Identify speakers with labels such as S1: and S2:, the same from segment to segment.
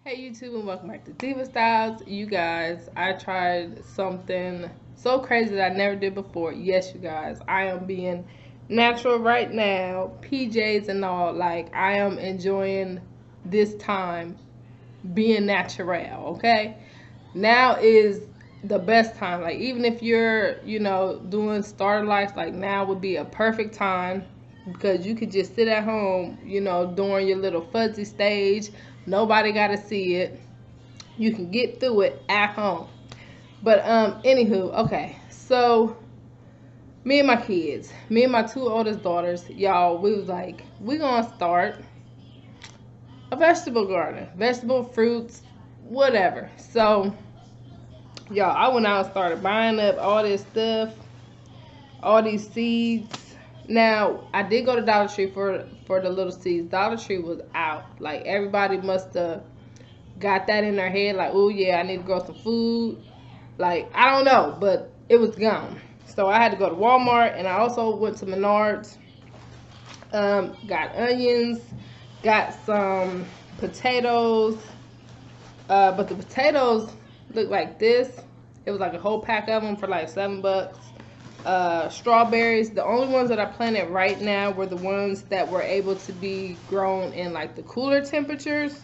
S1: Hey YouTube, and welcome back to Diva Styles. You guys, I tried something so crazy that I never did before. Yes, you guys, I am being natural right now, PJs and all. Like, I am enjoying this time being natural, okay? Now is the best time. Like, even if you're, doing starter life, like now would be a perfect time because you could just sit at home, during your little fuzzy stage. Nobody got to see it. You can get through it at home. But anywho, okay. So me and my two oldest daughters, y'all, we was like, we gonna start a vegetable garden, vegetable, fruits, whatever. So y'all, I went out and started buying up all this stuff, all these seeds. Now, I did go to Dollar Tree for the little seeds. Dollar Tree was out. Like, everybody must have got that in their head. Like, oh, yeah, I need to grow some food. Like, I don't know, but it was gone. So, I had to go to Walmart, and I also went to Menards. Got onions, got some potatoes. But the potatoes look like this. It was like a whole pack of them for like $7. Strawberries, the only ones that I planted right now were the ones that were able to be grown in like the cooler temperatures.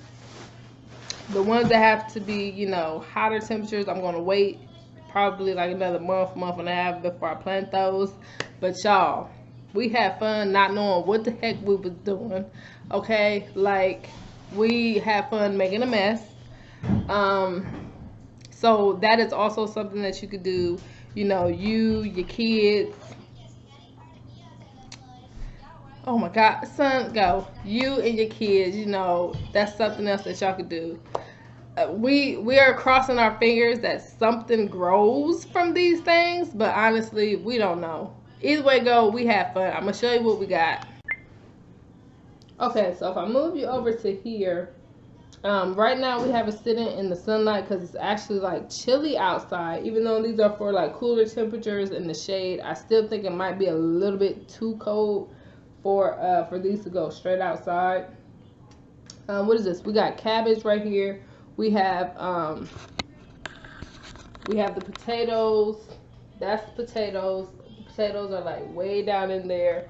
S1: The ones that have to be, hotter temperatures, I'm going to wait probably like another month and a half before I plant those. But y'all, we had fun not knowing what the heck we was doing. Okay, like, we had fun making a mess. So that is also something that you could do. Your kids. Oh my God, son, go. You and your kids, that's something else that y'all could do. We are crossing our fingers that something grows from these things, but honestly, we don't know. Either way go, we have fun. I'm going to show you what we got. Okay, so if I move you over to here, right now we have it sitting in the sunlight because it's actually like chilly outside. Even though these are for like cooler temperatures in the shade, I still think it might be a little bit too cold for these to go straight outside. What is this? We got cabbage right here. We have the potatoes. That's potatoes. The potatoes are like way down in there.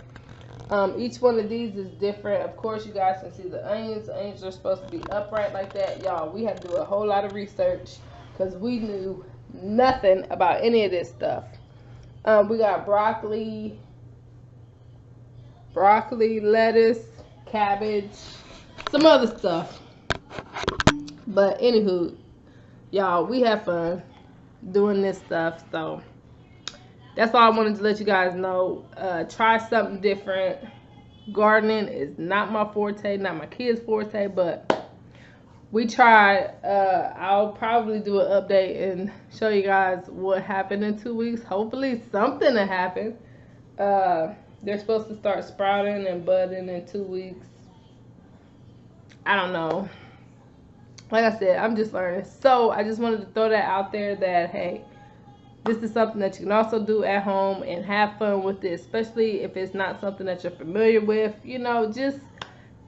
S1: Each one of these is different. Of course, you guys can see the onions. The onions are supposed to be upright like that. Y'all, we had to do a whole lot of research because we knew nothing about any of this stuff. We got broccoli, lettuce, cabbage, some other stuff. But anywho, y'all, we have fun doing this stuff. So that's all I wanted to let you guys know. Try something different. Gardening is not my forte, not my kids' forte, but we tried. I'll probably do an update and show you guys what happened in 2 weeks. Hopefully something will happen. They're supposed to start sprouting and budding in 2 weeks. I don't know. Like I said, I'm just learning. So I just wanted to throw that out there that, hey, this is something that you can also do at home and have fun with it, especially if it's not something that you're familiar with. Just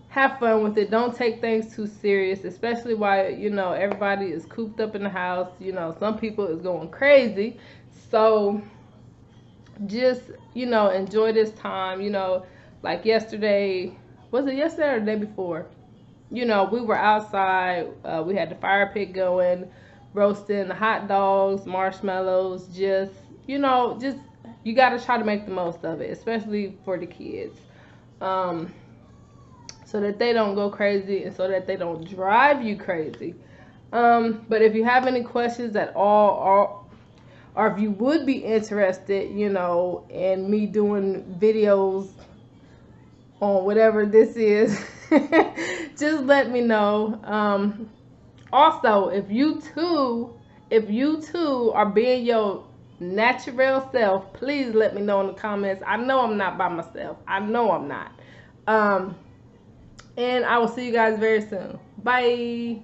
S1: have fun with it. Don't take things too serious, especially while, everybody is cooped up in the house. Some people is going crazy. So just, enjoy this time. Like yesterday, was it yesterday or the day before? We were outside. We had the fire pit going, roasting hot dogs, marshmallows, just you got to try to make the most of it, especially for the kids, so that they don't go crazy and so that they don't drive you crazy. But if you have any questions at all, or if you would be interested, in me doing videos on whatever this is, just let me know. Also, if you too are being your natural self, please let me know in the comments. I know I'm not by myself. I know I'm not. And I will see you guys very soon. Bye.